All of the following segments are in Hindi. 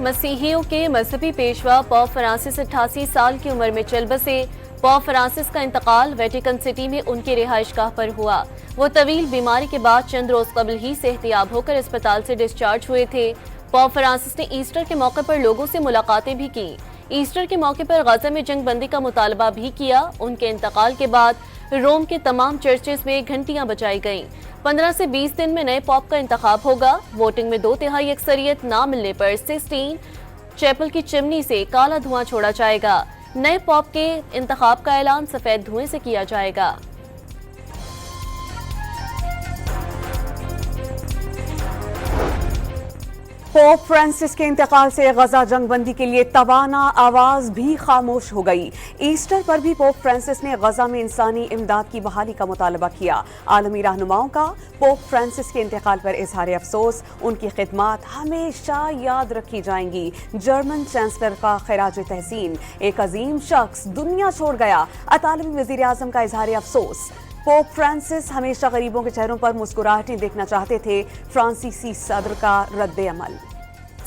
मसीहियों के मजहबी पेशवा पोप फ्रांसिस 88 साल की उम्र में चल बसे। पोप फ्रांसिस का इंतकाल वेटिकन सिटी में उनकी रिहाइशगाह पर हुआ। वो तवील बीमारी के बाद चंद रोज कबल ही सेहतियाब होकर अस्पताल से डिस्चार्ज हुए थे। पोप फ्रांसिस ने ईस्टर के मौके पर लोगों से मुलाकातें भी की। ईस्टर के मौके पर गजा में जंग बंदी का मुतालबा भी किया। उनके इंतकाल के बाद रोम के तमाम चर्चेस में घंटियां बजाई गईं। 15 से 20 दिन में नए पोप का इंतखाब होगा। वोटिंग में 2/3 अक्सरियत ना मिलने पर सिस्टीन चैपल की चिमनी से काला धुआं छोड़ा जाएगा। नए पोप के इंतखाब का ऐलान सफेद धुएं से किया जाएगा। पोप फ्रांसिस के इंतकाल से गजा जंगबंदी के लिए तवाना आवाज भी खामोश हो गई। ईस्टर पर भी पोप फ्रांसिस ने गजा में इंसानी इमदाद की बहाली का मुतालबा किया। आलमी रहनुमाओं का पोप फ्रांसिस के इंतकाल पर इजहार अफसोस। उनकी खिदमात हमेशा याद रखी जाएंगी। जर्मन चांसलर का खिराज तहसीन। एक अजीम शख्स दुनिया छोड़ गया। अतालवी वजीर आजम का इजहार अफसोस। पोप फ्रांसिस हमेशा गरीबों के चेहरों पर मुस्कुराहटें देखना चाहते थे। फ्रांसीसी सदर का रद्द अमल।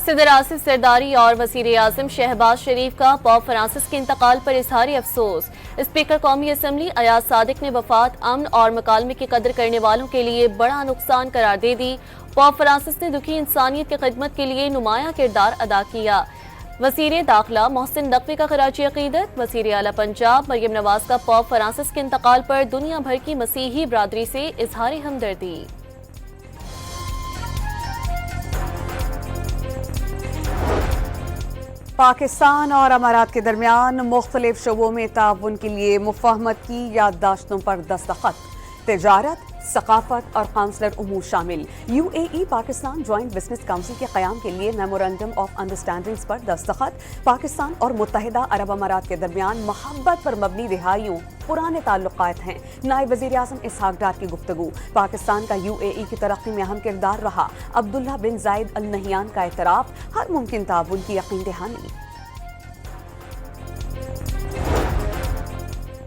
सदर आसिफ जरदारी और वजीर आजम शहबाज शरीफ का पोप फ्रांसिस के इंतकाल पर इजहार अफसोस। स्पीकर कौमी असम्बली अयाज सादिक ने वफात अमन और मकालमे की कदर करने वालों के लिए बड़ा नुकसान करार दे दी। पोप फ्रांसिस ने दुखी इंसानियत की खिदमत के लिए नुमाया किरदार अदा किया। वजीर दाखिला मोहसिन नकवी का खराजी अकीदत। वजीर आला पंजाब मरियम नवाज का पोप फ्रांसिस के इंतकाल पर दुनिया भर की मसीही बरादरी से इजहार हमदर्दी। पाकिस्तान और अमारात के दरमियान मुख्तलिफ शोबों में ताउन के लिए मुफाहमत की याददाश्तों पर दस्तखत। तिजारत, सकाफत और काउंसलर उमूर शामिल। UAE Pakistan joint business council के क़याम के लिए मेमोरेंडम ऑफ अंडरस्टैंडिंग्स पर दस्तखत। पाकिस्तान और मुत्तहिदा अरब अमारात के दरमियान मोहब्बत पर मबनी रिहाइयों पुराने ताल्लुकात हैं। नायब वज़ीर आज़म इसहाक डार की गुफ्तगू। पाकिस्तान का UAE की तरक्की में अहम किरदार रहा। अब्दुल्ला बिन जायद अल नहियान का एतराफ़। हर मुमकिन ताउन की यकीन दहानी।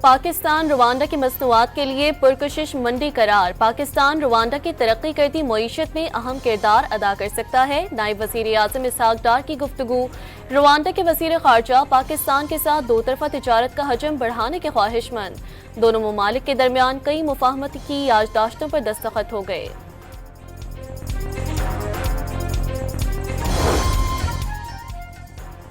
पाकिस्तान रवांडा की मसनूआत के लिए पुरकशिश मंडी करार। पाकिस्तान रवांडा की तरक्की करती मईशत में अहम किरदार अदा कर सकता है। नायब वज़ीर आज़म इसहाक डार की गुफ्तगू। रवांडा के वज़ीर ख़ारजा पाकिस्तान के साथ दो तरफा तिजारत का हजम बढ़ाने के ख्वाहिशमंद। दोनों ममालिक के दरमियान कई मुफाहमत की याददाश्तों पर दस्तखत हो गए।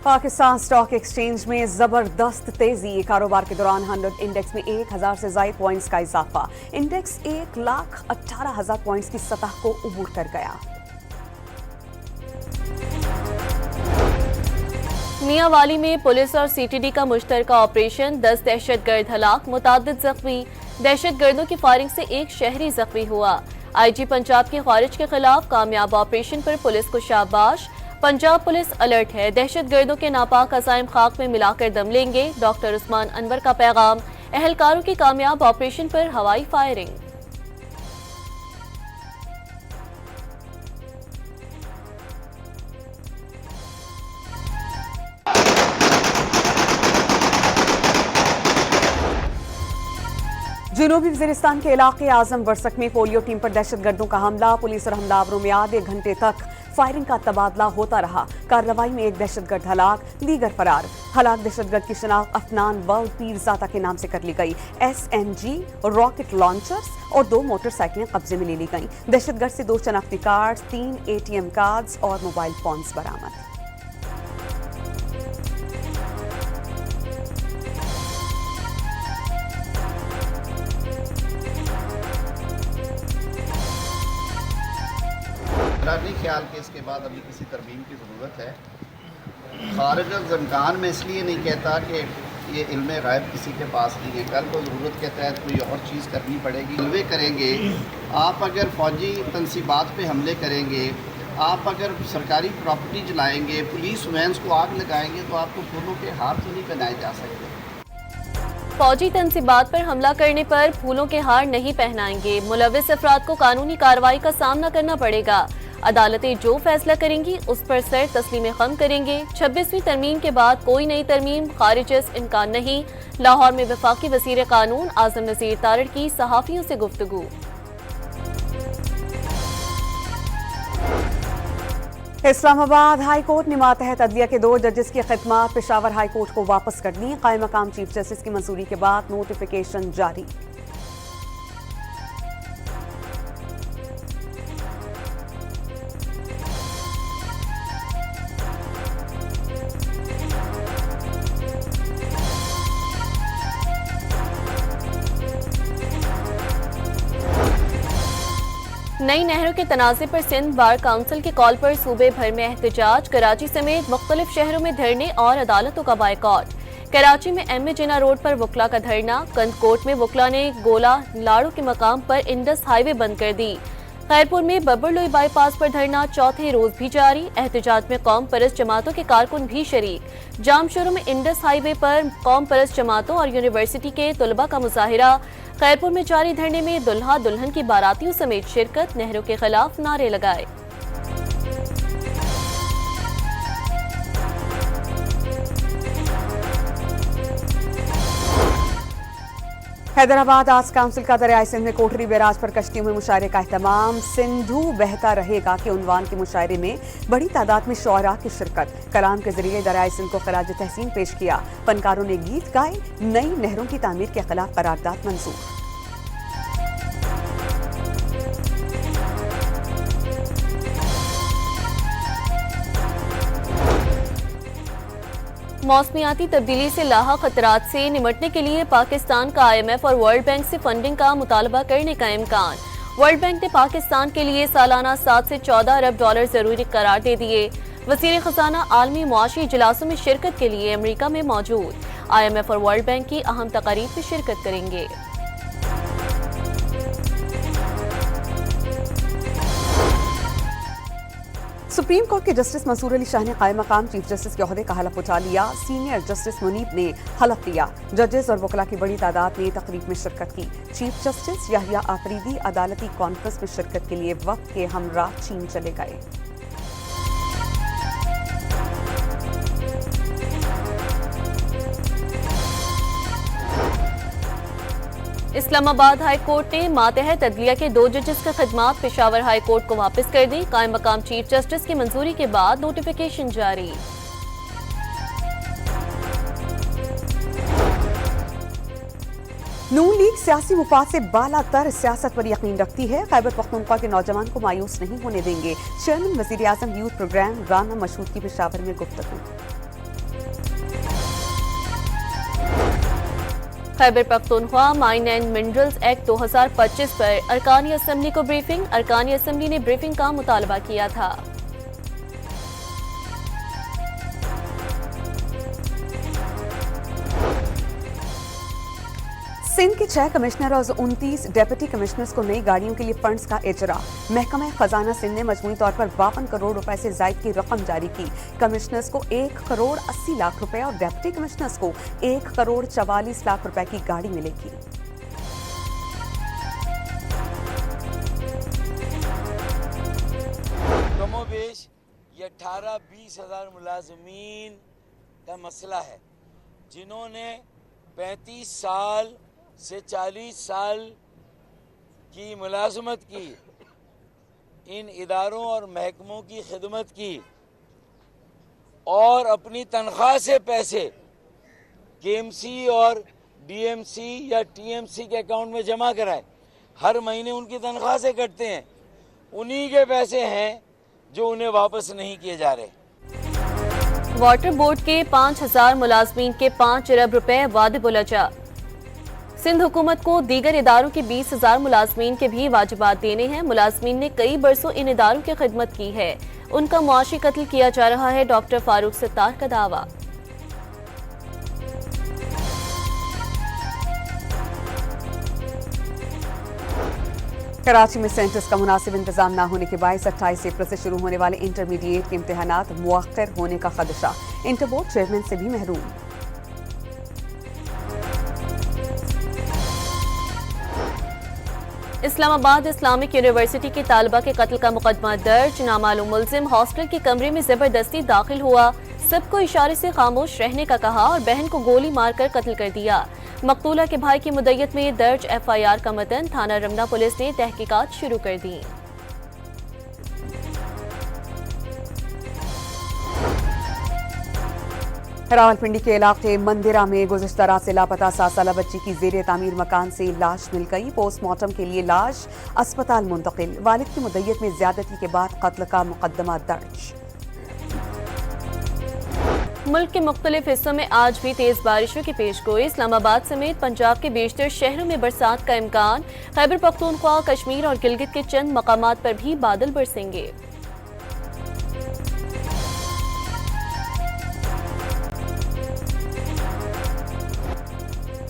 पाकिस्तान स्टॉक एक्सचेंज में जबरदस्त तेजी। कारोबार के दौरान 100 इंडेक्स में 1000 से ज्यादा पॉइंट्स का इजाफा। इंडेक्स 1,18,000 पॉइंट्स की सतह को उबूर कर गया। मियांवाली में पुलिस और CTD का मुश्तरका ऑपरेशन। 10 दहशतगर्द हलाक, मुताद्दिद जख्मी। दहशतगर्दों की फायरिंग से एक शहरी जख्मी हुआ। IG पंजाब के खारिज के खिलाफ कामयाब ऑपरेशन पर पुलिस को शाबाश। पंजाब पुलिस अलर्ट है। दहशतगर्दों के नापाक अज़ाइम खाक में मिलाकर दम लेंगे। डॉक्टर उस्मान अनवर का पैगाम। अहलकारों की कामयाब ऑपरेशन पर हवाई फायरिंग। जनूबी वज़ीरिस्तान के इलाके आजम वर्सक में पोलियो टीम पर दहशतगर्दों का हमला। पुलिस और हमलावरों में आधे घंटे तक फायरिंग का तबादला होता रहा। कार्रवाई में एक दहशतगर्द हलाक, दीगर फरार। हलाक दहशतगर्द की शनाख्त अफनान वर्ल्ड पीरजादा के नाम से कर ली गई। SMG रॉकेट लॉन्चर्स और 2 मोटरसाइकिलें कब्जे में ले ली गईं। दहशतगर्द से 2 शनाख्ती कार्ड्स, 3 ATM कार्ड्स और मोबाइल फोन्स बरामद। नहीं ख्याल कि इसके बाद अभी किसी तरमीम की ज़रूरत है। खारिज ज़मकान में इसलिए नहीं कहता कि ये इल्म गायब किसी के पास नहीं है। कल को ज़रूरत के तहत कोई और चीज़ करनी पड़ेगी। हल्वे करेंगे आप, अगर फ़ौजी तनसीबात पे हमले करेंगे, आप अगर सरकारी प्रॉपर्टी जलाएंगे, पुलिस वैन्स को आग लगाएंगे, तो आपको फूलों के हार तो नहीं पहनाए जा सकते। फौजी तनसीबात पर हमला करने पर फूलों के हार नहीं पहनाएंगे। मुलविस अफराद को कानूनी कार्रवाई का सामना करना पड़ेगा। अदालतें जो फैसला करेंगी उस पर सर तस्लीम खम करेंगे। 26वीं तरमीम के बाद कोई नई तरमीम खारिज इम्कान नहीं। लाहौर में वफाकी वज़ीर कानून आज़म नज़ीर तारड़ की सहाफ़ियों से गुफ्तगू। इस्लामाबाद हाई कोर्ट ने मातहत अदलिया के 2 जजेस की खिदमत पेशावर हाई कोर्ट को वापस कर दी। कायम मकाम चीफ जस्टिस की मंजूरी के बाद नोटिफिकेशन जारी। नई नहरों के तनाज़े पर सिंध बार काउंसिल की कॉल पर सूबे भर में एहतजाज। कराची समेत मुख्तलिफ शहरों में धरने और अदालतों का बायकॉट। कराची में एम ए जिना रोड पर वकला का धरना। कंदकोट में वकला ने गोला लाड़ू के मकाम पर इंडस हाईवे बंद कर दी। खैरपुर में बब्बरलोई बाईपास पर धरना चौथे रोज भी जारी। एहतजाज में कौम परस्त जमातों के कारकुन भी शरीक। जामशोरों में इंडस हाईवे पर कौम परस्त जमातों और यूनिवर्सिटी के तलबा का मुजाहिरा। खैरपुर में जारी धरने में दुल्हा दुल्हन की बारातियों समेत शिरकत। नहरों के खिलाफ नारे लगाए। हैदराबाद आर्ट्स काउंसिल का दरियाई सिंध में कोठरी बैराज पर कश्तियों में मुशायरे का एहतमाम। सिंधु बहता रहेगा के उन्वान के मुशायरे में बड़ी तादाद में शुअरा की शिरकत। कलाम के जरिए दरियाई सिंध को खराज तहसीन पेश किया। फनकारों ने गीत गाए। नई नहरों की तामीर के खिलाफ करारदाद मंजूर। मौसमियाती तब्दीली से लाहा खतरात से निमटने के लिए पाकिस्तान का IMF और वर्ल्ड बैंक से फंडिंग का मुतालबा करने का इम्कान। वर्ल्ड बैंक ने पाकिस्तान के लिए सालाना 7 से 14 अरब डॉलर जरूरी करार दे दिए। वज़ीर खजाना आलमी मुआशी इजलासों में शिरकत के लिए अमेरिका में मौजूद। IMF और वर्ल्ड बैंक की अहम तकारीब में शिरकत करेंगे। सुप्रीम कोर्ट के जस्टिस मंसूर अली शाह ने कायम मकाम चीफ जस्टिस के ओहदे का हलफ उठा लिया। सीनियर जस्टिस मुनीब ने हलफ लिया। जजेस और वकला की बड़ी तादाद ने तकरीब में शिरकत की। चीफ जस्टिस याहिया आफरीदी अदालती कॉन्फ्रेंस में शिरकत के लिए वक्त के हमरा चीन चले गए। इस्लामाबाद हाई कोर्ट ने मातहत अदलिया के 2 जजेस की खिदमत पेशावर हाई कोर्ट को वापस कर दी। कायम मकाम चीफ जस्टिस की मंजूरी के बाद नोटिफिकेशन जारी। नून लीग सियासी मुफाद से बालातर सियासत पर यकीन रखती है। खैबर पख्तूनख्वा के नौजवान को मायूस नहीं होने देंगे। चेयरमैन वजीर आजम यूथ प्रोग्राम राना मशहूद की पेशावर में गुफ्तगू। Khyber Pakhtunkhwa mine and minerals act 2025 पर अरकानी असम्बली को ब्रीफिंग। अरकानी असम्बली ने ब्रीफिंग का मुतालबा किया था। सिंध के 6 कमिश्नर और 29 डेप्यूटी कमिश्नर्स को नई गाड़ियों के लिए फंड्स का इजरा। महकमा खजाना सिंध ने मजमूई तौर पर 52 करोड़ रुपए से जायद की रकम जारी की। कमिश्नर्स को 1 करोड़ 80 लाख रुपए और डेप्यूटी कमिश्नर्स को 1 करोड़ 44 लाख रुपए की गाड़ी मिलेगी। कमोबेश ये 18-20 हजार मुलाजमीन का मसला है, जिन्होंने 35 साल से 40 साल की मुलाजमत की, इन इदारों और महकमों की खिदमत की और अपनी तनख्वाह से पैसे KMC और DMC या TMC के अकाउंट में जमा कराए। हर महीने उनकी तनख्वाह से कटते हैं। उन्हीं के पैसे हैं जो उन्हें वापस नहीं किए जा रहे। वाटर बोर्ड के 5000 मुलाजमीन के 5 अरब रुपए वादे बुलजा। सिंध हुकूमत को दीगर इदारों के 20,000 मुलाजमीन के भी वाजिबात देने हैं। मुलाजमीन ने कई बरसों इन इदारों की खिदमत की है, उनका मुआशी कत्ल किया जा रहा है। डॉक्टर फारूक सत्तार का दावा। कराची में सेंटर्स का मुनासिब इंतजाम न होने के बायस 28 अप्रैल से शुरू होने वाले इंटरमीडिएट के इम्तिहानात मुअख्खर होने का खदशा। इंटर बोर्ड चेयरमैन से भी महरूम। इस्लामाबाद इस्लामिक यूनिवर्सिटी की तालिबा के कत्ल का मुकदमा दर्ज। नामालूम मुल्जिम हॉस्टल के कमरे में जबरदस्ती दाखिल हुआ, सबको इशारे से खामोश रहने का कहा और बहन को गोली मारकर कत्ल कर दिया। मकतूला के भाई की मुद्दत में दर्ज FIR का मतन। थाना रमना पुलिस ने तहकीकात शुरू कर दी। रावलपिंडी के इलाके मंदिरा में गुज़िश्ता रात से लापता 7 साला बच्ची की ज़ेरे तामीर मकान से लाश मिल गई। पोस्टमार्टम के लिए लाश अस्पताल मुंतकिल। वालिद की मुद्दत में ज्यादती के बाद कत्ल का मुकदमा दर्ज। मुल्क के मुख्तलिफ हिस्सों में आज भी तेज बारिशों की पेशगोई। इस्लामाबाद समेत पंजाब के बेशतर शहरों में बरसात का इम्कान। खैबर पख्तूनख्वा, कश्मीर और गिलगित के चंद मकामात पर भी बादल बरसेंगे।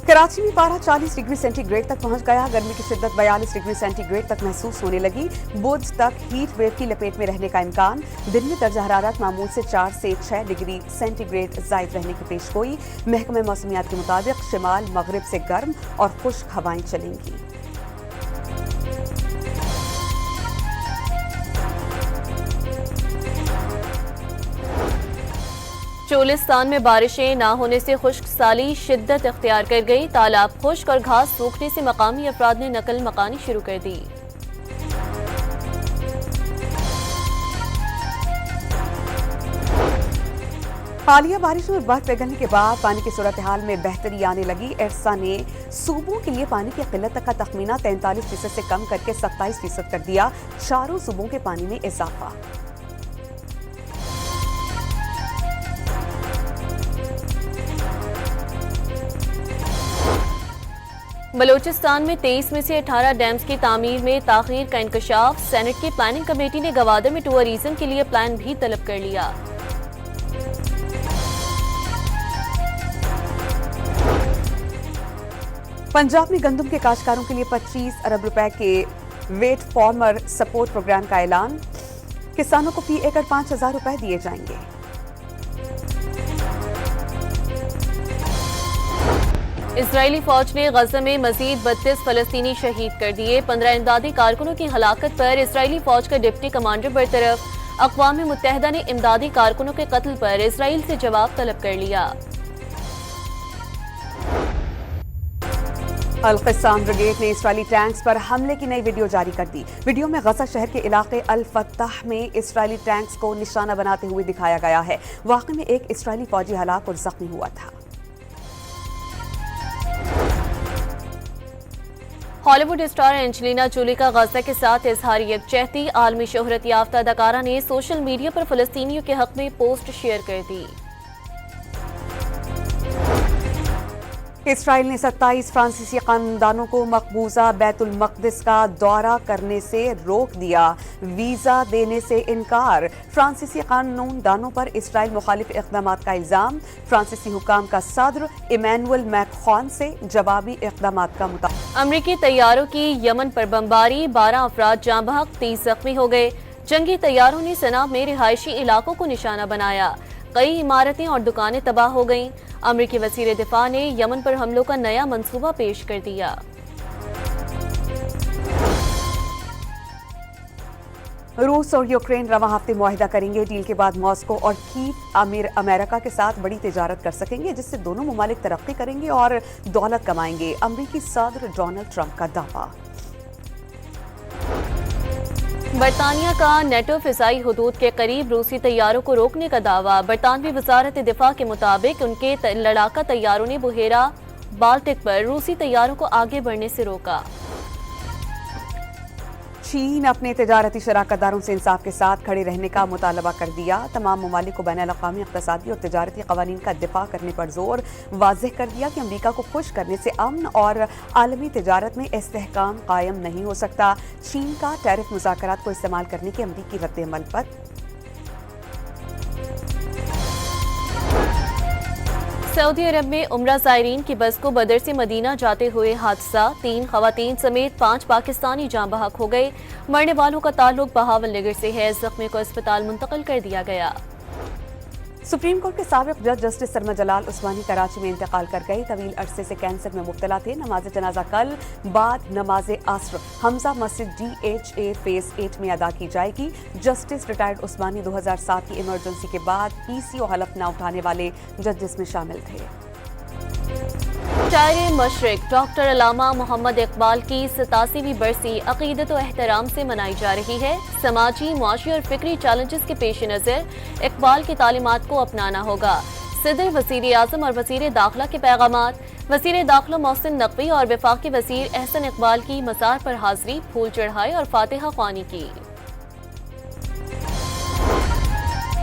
कराची में पारा 40 डिग्री सेंटीग्रेड तक पहुंच गया। गर्मी की शिद्दत 42 डिग्री सेंटीग्रेड तक महसूस होने लगी। बुध तक हीट वेव की लपेट में रहने का इम्कान। दिन में दर्जा हरारत मामूल से 4 से 6 डिग्री सेंटीग्रेड जायद रहने की पेशगोई। महकमे मौसमियात के मुताबिक शिमाल मगरिब से गर्म और खुश्क हवाएं चलेंगी। चोलिस्तान में बारिशें ना होने से खुश्क साली शिद्दत इख्तियार कर गई। तालाब खुश्क और घास सूखने से मकामी अफराद ने नकल मकानी शुरू कर दी। हालिया बारिशों में बर्फ पिघलने के बाद पानी की सूरत हाल में बेहतरी आने लगी। एरसा ने सूबों के लिए पानी की किल्लत का तखमीना 43% से कम करके 27% कर दिया। चारों सूबों के पानी में इजाफा। बलोचिस्तान में 23 में से 18 डैम्स की तामीर में ताखीर का इंकशाफ। सेनेट की प्लानिंग कमेटी ने गवादर में टूरिज्म के लिए प्लान भी तलब कर लिया। पंजाब में गंदम के काश्तकारों के लिए 25 अरब रुपए के वेट फार्मर सपोर्ट प्रोग्राम का ऐलान। किसानों को फी एकड़ 5,000 रुपए दिए जाएंगे। इजरायली फौज ने गजा में मजीद 32 फलस्तीनी शहीद कर दिए। 15 इमदादी कारकुनों की हलाकत पर इजरायली फौज का डिप्टी कमांडर बरतरफ। अक़वाम मुत्तहिदा ने इमदादी कारकुनों के कत्ल पर इजराइल से जवाब तलब कर लिया। अल-क़स्साम ब्रिगेड ने इस्राइली टैंक्स पर हमले की नई वीडियो जारी कर दी। वीडियो में गजा शहर के इलाके अल-फत्ताह में इस्राइली टैंक्स को निशाना बनाते हुए दिखाया गया है। वाक़े में एक इस्राइली फौजी हलाक और जख्मी हुआ था। हॉलीवुड स्टार एंजेलिना जोली का गजा के साथ इजहार यकजहती। आलमी शोहरत याफ्ता अदाकारा ने सोशल मीडिया पर फलस्तीनियों के हक में पोस्ट शेयर कर दी। इसराइल ने 27 फ्रांसीसी खानदानों को मकबूजा बैतुल मक़दिस का दौरा करने से रोक दिया। वीजा देने से इनकार। फ्रांसीसी खानदानों पर इसराइल मुखालिफ इक़दामात का इल्जाम। फ्रांसीसी हुकाम का सदर इमैनुअल मैक्रोन से जवाबी इक़दामात का मुताबिक। अमरीकी तैयारों की यमन पर बमबारी। 12 अफराद जाँ बहक, 30 जख्मी हो गए। जंगी तैयारों ने सना में रिहायशी इलाकों को निशाना बनाया। कई इमारतें और दुकानें तबाह हो गईं। अमरीकी वज़ीर दिफा ने यमन पर हमलों का नया मंसूबा पेश कर दिया। रूस और यूक्रेन रवा हफ्ते मुआहिदा करेंगे। डील के बाद मॉस्को और कीव अमेरिका के साथ बड़ी तिजारत कर सकेंगे, जिससे दोनों मुमालिक तरक्की करेंगे और दौलत कमाएंगे। अमरीकी सदर डोनाल्ड ट्रंप का दावा। बरतानिया का नेटो फिजाई हुदूद के करीब रूसी तैयारों को रोकने का दावा। बरतानवी वजारत दिफा के मुताबिक उनके लड़ाका तैयारों ने बुहेरा बाल्टिक पर रूसी तैयारों को आगे बढ़ने से रोका। चीन अपने तिजारती शराकतदारों से इंसाफ के साथ खड़े रहने का मुतालबा कर दिया। तमाम ममालिक को बैनुल-अक़वामी इक़्तिसादी और तिजारती क़वानीन का दिफा करने पर जोर। वाज़ेह कर दिया कि अमरीका को खुश करने से अमन और आलमी तिजारत में इस्तेहकाम कायम नहीं हो सकता। चीन का टैरिफ मुज़ाकरात को इस्तेमाल करने के अमरीकी रद्द-ए-अमल पर। सऊदी अरब में उम्रा ज़ायरीन की बस को बदर से मदीना जाते हुए हादसा। 3 ख़वातीन समेत 5 पाकिस्तानी जाँ बहक हो गए। मरने वालों का ताल्लुक बहावल नगर से है। जख्मी को अस्पताल मुंतकिल कर दिया गया। सुप्रीम कोर्ट के साबिक जज जस्टिस सरमा जलाल उस्मानी कराची में इंतकाल कर गए। तवील अरसे से कैंसर में मुब्तला थे। नमाज जनाजा कल बाद नमाज असर हमजा मस्जिद DHA फेज 8 में अदा की जाएगी। जस्टिस रिटायर्ड उस्मानी 2007 की इमरजेंसी के बाद PCO हलफ न उठाने वाले जजेस में शामिल थे। शायर मशरिक डॉक्टर अल्लामा मोहम्मद इकबाल की 87वीं बरसी अकीदत और एहतराम से मनाई जा रही है। समाजी, मुआशी और फिक्री चैलेंजेस के पेश नज़र इकबाल की तालीमात को अपनाना होगा। सदर, वज़ीर आज़म और वज़ीर दाखिला के पैगामात। वज़ीर दाखिला मोहसिन नकवी और वफाकी वज़ीर एहसन इकबाल की मज़ार पर हाजिरी, फूल चढ़ाए और फातिहा ख्वानी की।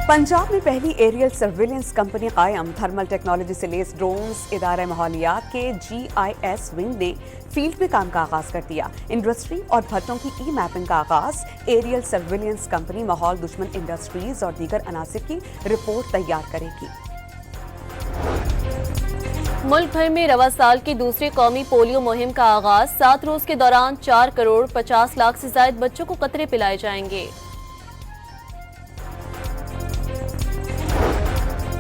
पंजाब में पहली एरियल सर्विलेंस कंपनी कायम। थर्मल टेक्नोलॉजी से लेस ड्रोन्स। इदारा माहौलियात के GIS विंग ने फील्ड में काम का आगाज कर दिया। इंडस्ट्री और भट्टों की मैपिंग का आगाज। एरियल सर्विलेंस कंपनी माहौल दुश्मन इंडस्ट्रीज और दीगर अनासिर की रिपोर्ट तैयार करेगी। मुल्क भर में रवा साल की दूसरी कौमी पोलियो मुहिम का आगाज। 7 रोज के दौरान 4 करोड़ 50 लाख से ज्यादा बच्चों को कतरे पिलाए जाएंगे।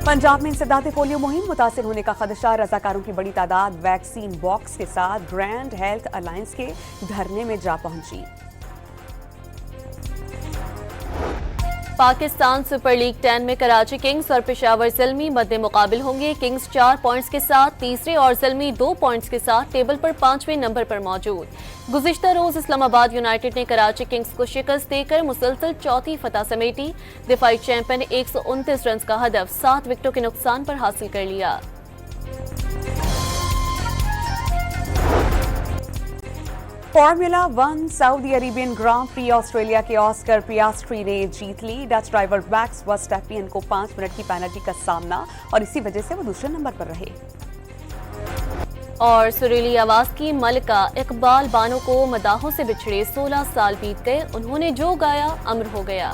पंजाब में इंसदाद पोलियो मुहिम। मुतासिर होने का खदशा। रजाकारों की बड़ी तादाद वैक्सीन बॉक्स के साथ ग्रैंड हेल्थ अलायंस के धरने में जा पहुंची। पाकिस्तान सुपर लीग 10 में कराची किंग्स और पेशावर ज़ल्मी मद्दे मुकाबिल होंगे। किंग्स 4 पॉइंट्स के साथ तीसरे और ज़ल्मी 2 पॉइंट्स के साथ टेबल पर 5वें नंबर पर मौजूद। गुज़िश्ता रोज इस्लामाबाद यूनाइटेड ने कराची किंग्स को शिकस्त देकर मुसलसल चौथी फतह समेटी। दिफाई चैंपियन ने 129 रन का हदफ 7 विकेटों के नुकसान पर हासिल कर लिया। फॉर्मूला 1 सऊदी अरेबियन ग्रां प्री ऑस्ट्रेलिया के ऑस्कर पियास्ट्री ने जीत ली। डच ड्राइवर मैक्स वर्स्टैपियन को 5 मिनट की पेनल्टी का सामना और इसी वजह से वो दूसरे नंबर पर रहे। और सुरीली आवाज की मलिका इकबाल बानो को मदाहों से बिछड़े 16 साल बीत गए। उन्होंने जो गाया अमर हो गया।